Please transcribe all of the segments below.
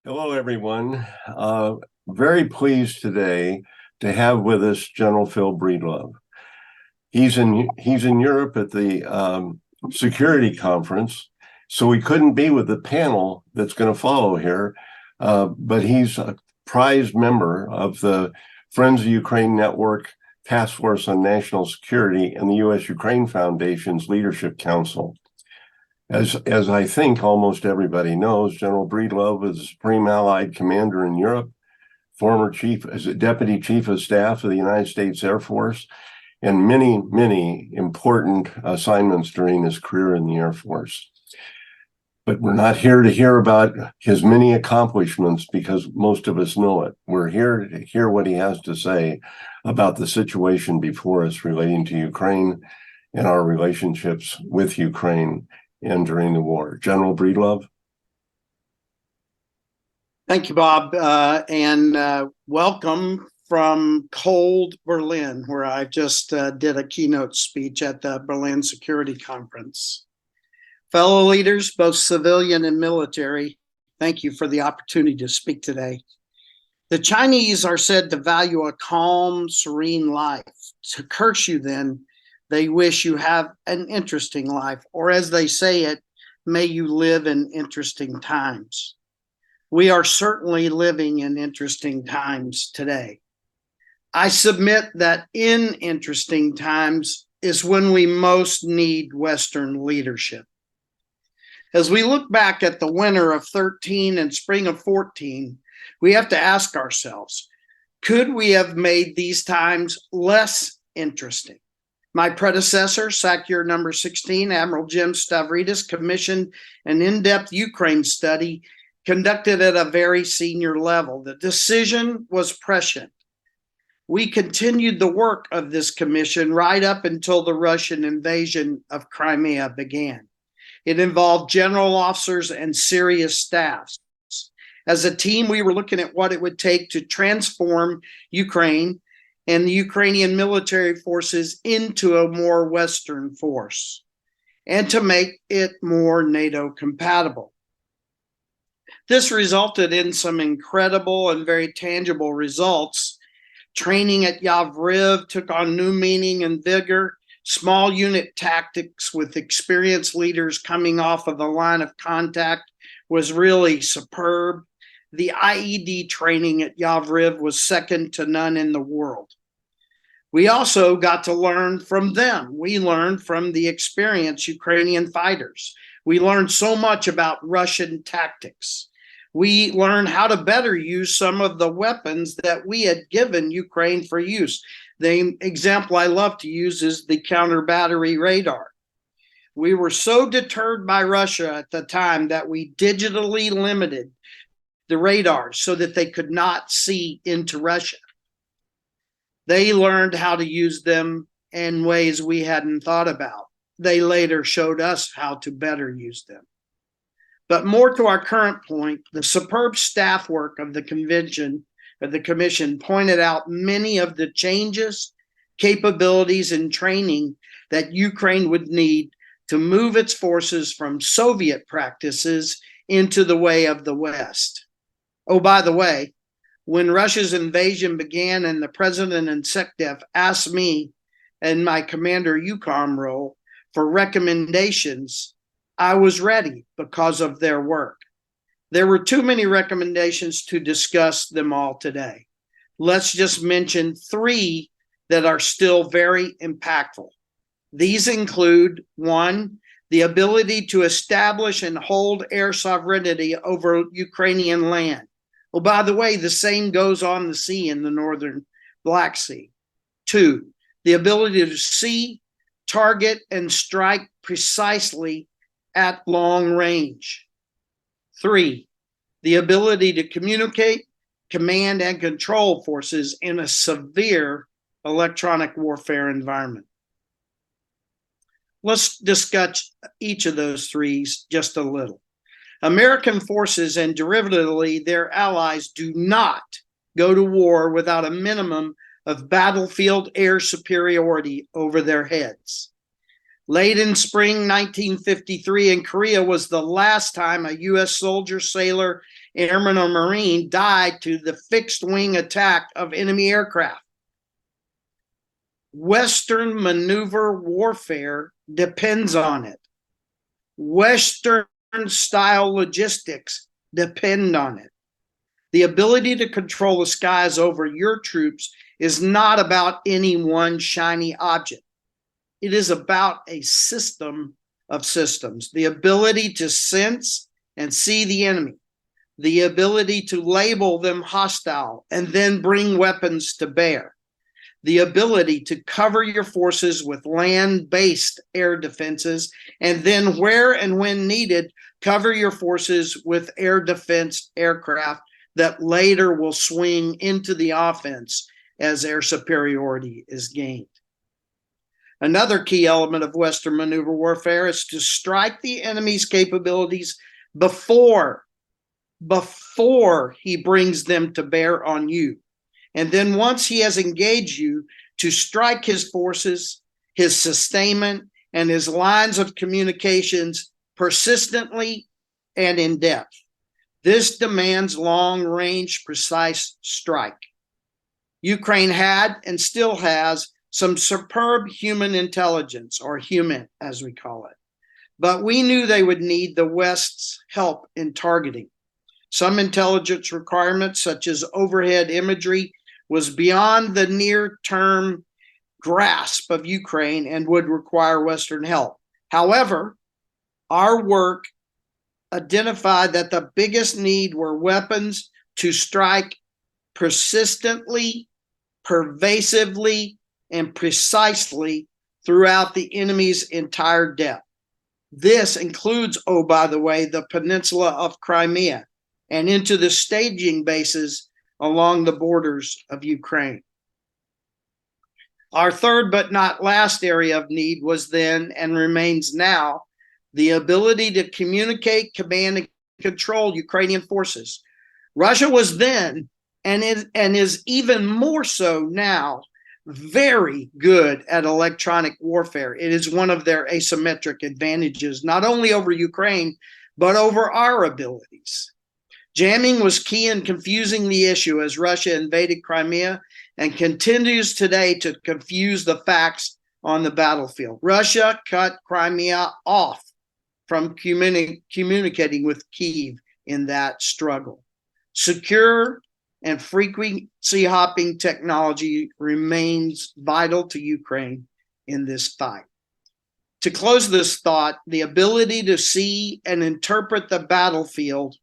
Hello, everyone. Very pleased today to have with us General Phil Breedlove. He's in Europe at the security conference, so he couldn't be with the panel that's going to follow here. But he's a prized member of the Friends of Ukraine Network Task Force on National Security and the U.S.-Ukraine Foundation's Leadership Council. As I think almost everybody knows, General Breedlove is Supreme Allied Commander in Europe, former Deputy Chief of Staff of the United States Air Force, and many, many important assignments during his career in the Air Force. But we're not here to hear about his many accomplishments because most of us know it. We're here to hear what he has to say about the situation before us relating to Ukraine and our relationships with Ukraine and during the war. General Breedlove. Thank you, Bob, and welcome from cold Berlin, where I just did a keynote speech at the Berlin Security Conference. Fellow leaders, both civilian and military, thank you for the opportunity to speak today. The Chinese are said to value a calm, serene life. To curse you then, they wish you have an interesting life, or as they say it, may you live in interesting times. We are certainly living in interesting times today. I submit that in interesting times is when we most need Western leadership. As we look back at the winter of 13 and spring of 14, we have to ask ourselves, could we have made these times less interesting? My predecessor, SACEUR number 16, Admiral Jim Stavridis, commissioned an in-depth Ukraine study conducted at a very senior level. The decision was prescient. We continued the work of this commission right up until the Russian invasion of Crimea began. It involved general officers and serious staffs. As a team, we were looking at what it would take to transform Ukraine and the Ukrainian military forces into a more Western force, and to make it more NATO compatible. This resulted in some incredible and very tangible results. Training at Yavoriv took on new meaning and vigor. Small unit tactics with experienced leaders coming off of the line of contact was really superb. The IED training at Yavoriv was second to none in the world. We also got to learn from them. We learned from the experienced Ukrainian fighters. We learned so much about Russian tactics. We learned how to better use some of the weapons that we had given Ukraine for use. The example I love to use is the counter-battery radar. We were so deterred by Russia at the time that we digitally limited the radar so that they could not see into Russia. They learned how to use them in ways we hadn't thought about. They later showed us how to better use them. But more to our current point, the superb staff work of the commission pointed out many of the changes, capabilities, and training that Ukraine would need to move its forces from Soviet practices into the way of the West. Oh, by the way, when Russia's invasion began and the president and SecDef asked me in my Commander EUCOM role for recommendations, I was ready because of their work. There were too many recommendations to discuss them all today. Let's just mention three that are still very impactful. These include, one, the ability to establish and hold air sovereignty over Ukrainian land. Oh, by the way, the same goes on the sea in the northern Black Sea. Two, the ability to see, target, and strike precisely at long range. Three, the ability to communicate, command, and control forces in a severe electronic warfare environment. Let's discuss each of those three just a little. American forces and derivatively their allies do not go to war without a minimum of battlefield air superiority over their heads. Late in spring 1953 in Korea was the last time a U.S. soldier, sailor, airman or marine, died to the fixed wing attack of enemy aircraft. Western maneuver warfare depends on it. Western style logistics depend on it. The ability to control the skies over your troops is not about any one shiny object. It is about a system of systems. The ability to sense and see the enemy. The ability to label them hostile and then bring weapons to bear. The ability to cover your forces with land-based air defenses, and then where and when needed, cover your forces with air defense aircraft that later will swing into the offense as air superiority is gained. Another key element of Western maneuver warfare is to strike the enemy's capabilities before he brings them to bear on you. And then once he has engaged you, to strike his forces, his sustainment, and his lines of communications persistently and in depth. This demands long-range, precise strike. Ukraine had and still has some superb human intelligence, or human as we call it. But we knew they would need the West's help in targeting. Some intelligence requirements, such as overhead imagery, was beyond the near-term grasp of Ukraine and would require Western help. However, our work identified that the biggest need were weapons to strike persistently, pervasively, and precisely throughout the enemy's entire depth. This includes, oh, by the way, the peninsula of Crimea and into the staging bases along the borders of Ukraine. Our third but not last area of need was then and remains now the ability to communicate, command, and control Ukrainian forces. Russia was then and is even more so now very good at electronic warfare. It is one of their asymmetric advantages, not only over Ukraine, but over our abilities. Jamming was key in confusing the issue as Russia invaded Crimea and continues today to confuse the facts on the battlefield. Russia cut Crimea off from communicating with Kyiv in that struggle. Secure and frequency hopping technology remains vital to Ukraine in this fight. To close this thought, the ability to see and interpret the battlefield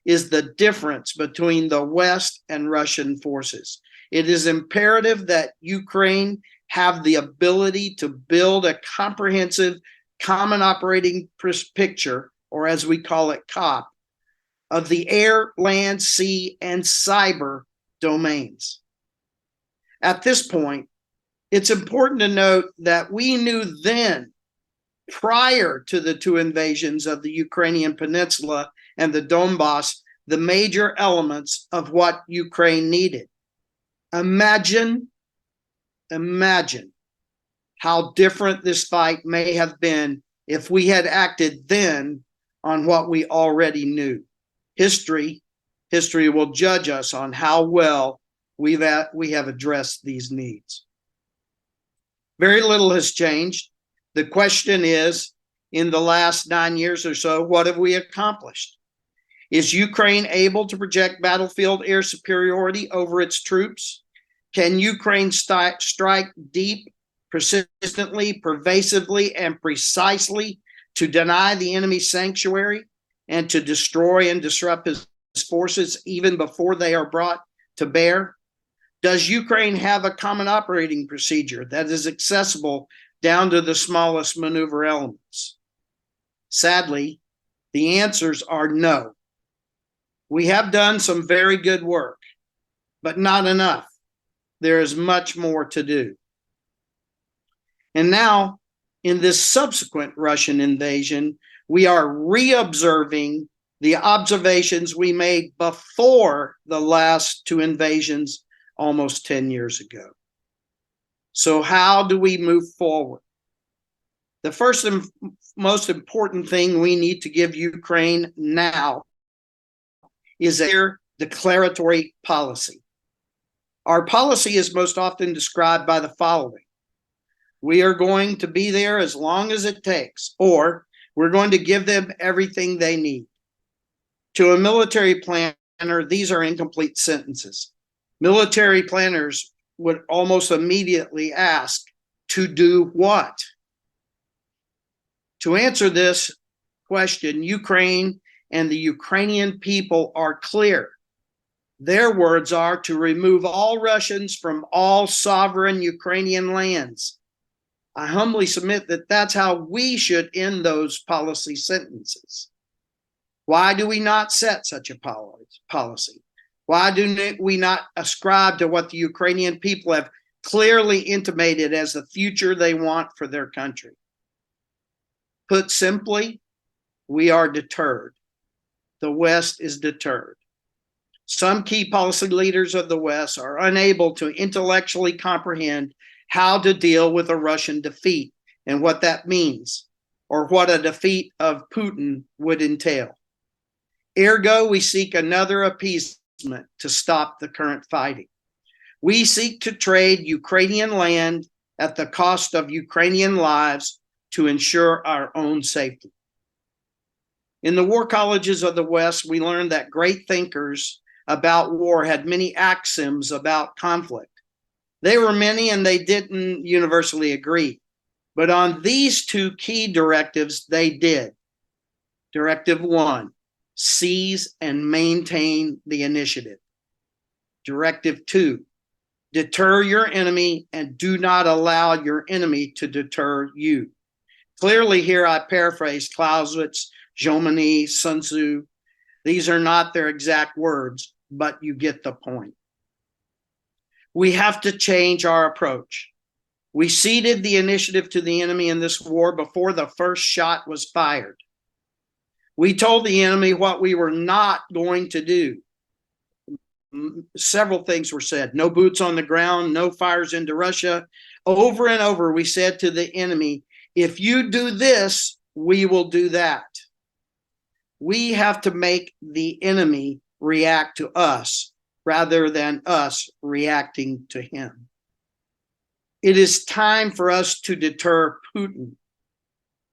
is the difference between the West and Russian forces. It is imperative that Ukraine have the ability to build a comprehensive common operating picture, or as we call it, COP, of the air, land, sea, and cyber domains. At this point, it's important to note that we knew then, prior to the two invasions of the Ukrainian peninsula and the Donbass, the major elements of what Ukraine needed. Imagine how different this fight may have been if we had acted then on what we already knew. History will judge us on how well we have addressed these needs. Very little has changed. The question is, in the last 9 years or so, what have we accomplished? Is Ukraine able to project battlefield air superiority over its troops? Can Ukraine strike deep, persistently, pervasively, and precisely to deny the enemy sanctuary and to destroy and disrupt his forces even before they are brought to bear? Does Ukraine have a common operating procedure that is accessible down to the smallest maneuver elements? Sadly, the answers are no. We have done some very good work, but not enough. There is much more to do. And now, in this subsequent Russian invasion, we are re-observing the observations we made before the last two invasions almost 10 years ago. So how do we move forward? The first and most important thing we need to give Ukraine now is their declaratory policy. Our policy is most often described by the following: we are going to be there as long as it takes, or we're going to give them everything they need. To a military planner, these are incomplete sentences. Military planners would almost immediately ask, to do what? To answer this question, Ukraine and the Ukrainian people are clear. Their words are to remove all Russians from all sovereign Ukrainian lands. I humbly submit that that's how we should end those policy sentences. Why do we not set such a policy? Why do we not ascribe to what the Ukrainian people have clearly intimated as the future they want for their country? Put simply, we are deterred. The West is deterred. Some key policy leaders of the West are unable to intellectually comprehend how to deal with a Russian defeat and what that means, or what a defeat of Putin would entail. Ergo, we seek another appeasement to stop the current fighting. We seek to trade Ukrainian land at the cost of Ukrainian lives to ensure our own safety. In the war colleges of the West, we learned that great thinkers about war had many axioms about conflict. They were many and they didn't universally agree. But on these two key directives, they did. Directive 1, seize and maintain the initiative. Directive 2, deter your enemy and do not allow your enemy to deter you. Clearly here I paraphrase Clausewitz, Jomini, Sun Tzu. These are not their exact words, but you get the point. We have to change our approach. We ceded the initiative to the enemy in this war before the first shot was fired. We told the enemy what we were not going to do. Several things were said. No boots on the ground, no fires into Russia. Over and over, we said to the enemy, if you do this, we will do that. We have to make the enemy react to us rather than us reacting to him. It is time for us to deter Putin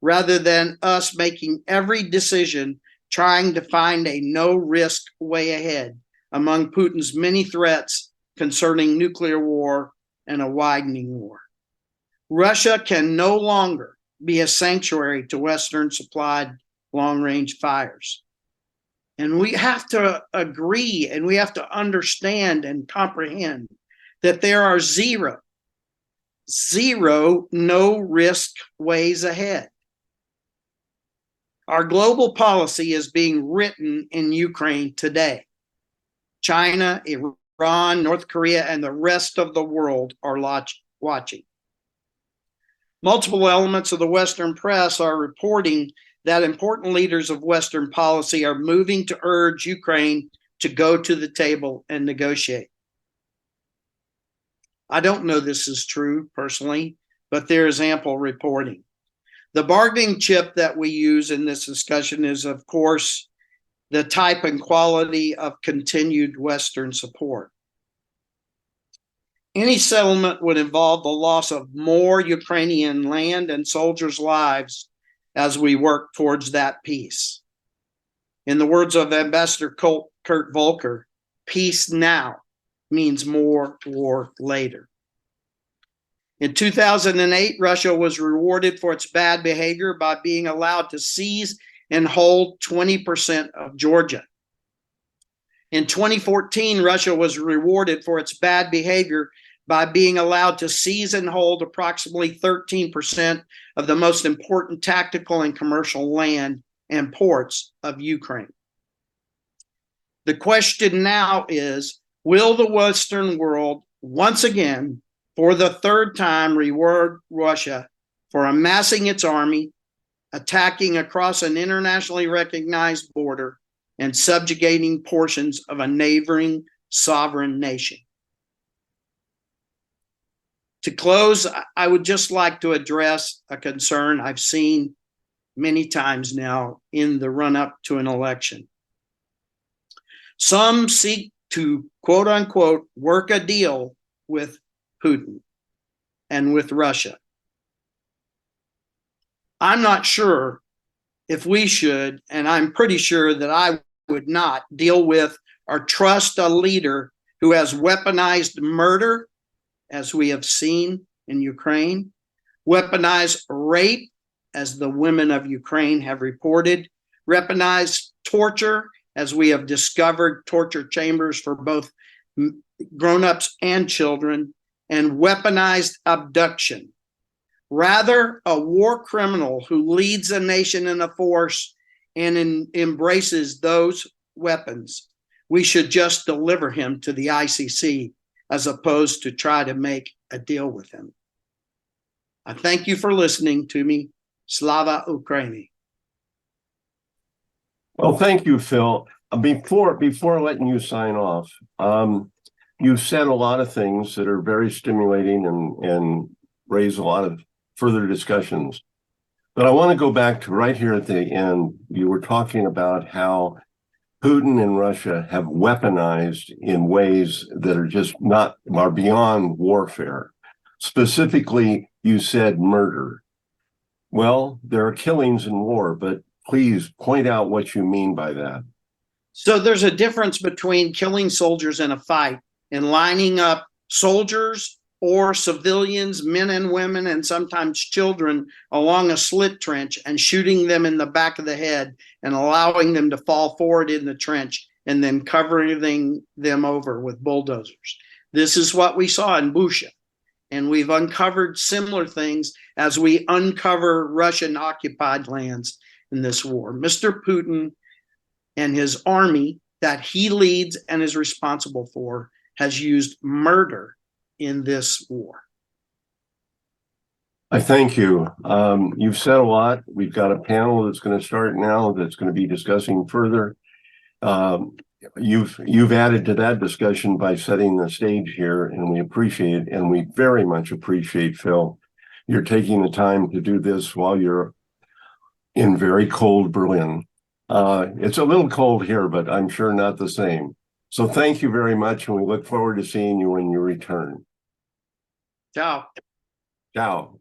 rather than us making every decision trying to find a no-risk way ahead among Putin's many threats concerning nuclear war and a widening war. Russia can no longer be a sanctuary to Western supplied long-range fires. And we have to agree and we have to understand and comprehend that there are zero no-risk ways ahead. Our global policy is being written in Ukraine today. China, Iran, North Korea, and the rest of the world are watching. Multiple elements of the Western press are reporting that important leaders of Western policy are moving to urge Ukraine to go to the table and negotiate. I don't know this is true personally, but there is ample reporting. The bargaining chip that we use in this discussion is, of course, the type and quality of continued Western support. Any settlement would involve the loss of more Ukrainian land and soldiers' lives as we work towards that peace. In the words of Ambassador Kurt Volker, peace now means more war later. In 2008, Russia was rewarded for its bad behavior by being allowed to seize and hold 20% of Georgia. In 2014, Russia was rewarded for its bad behavior by being allowed to seize and hold approximately 13% of the most important tactical and commercial land and ports of Ukraine. The question now is, will the Western world once again, for the third time, reward Russia for amassing its army, attacking across an internationally recognized border, and subjugating portions of a neighboring sovereign nation? To close, I would just like to address a concern I've seen many times now in the run-up to an election. Some seek to, quote unquote, work a deal with Putin and with Russia. I'm not sure if we should, and I'm pretty sure that I would not deal with or trust a leader who has weaponized murder, as we have seen in Ukraine, weaponized rape, as the women of Ukraine have reported, weaponized torture, as we have discovered torture chambers for both grown-ups and children, and weaponized abduction. Rather, a war criminal who leads a nation in a force and embraces those weapons. We should just deliver him to the ICC as opposed to try to make a deal with him. I thank you for listening to me. Slava Ukraini. Well, thank you, Phil. Before letting you sign off, you've said a lot of things that are very stimulating and raise a lot of further discussions. But I want to go back to right here at the end. You were talking about how Putin and Russia have weaponized in ways that are beyond warfare. Specifically, you said murder. Well, there are killings in war, but please point out what you mean by that. So there's a difference between killing soldiers in a fight and lining up soldiers or civilians, men and women, and sometimes children along a slit trench and shooting them in the back of the head and allowing them to fall forward in the trench and then covering them over with bulldozers. This is what we saw in Busha. And we've uncovered similar things as we uncover Russian occupied lands in this war. Mr. Putin and his army that he leads and is responsible for has used murder in this war. I thank you. You've said a lot. We've got a panel that's going to start now that's going to be discussing further. You've added to that discussion by setting the stage here, and we appreciate, and we very much appreciate, Phil, you're taking the time to do this while you're in very cold Berlin. It's a little cold here, but I'm sure not the same. So thank you very much, and we look forward to seeing you when you return. Ciao. Ciao.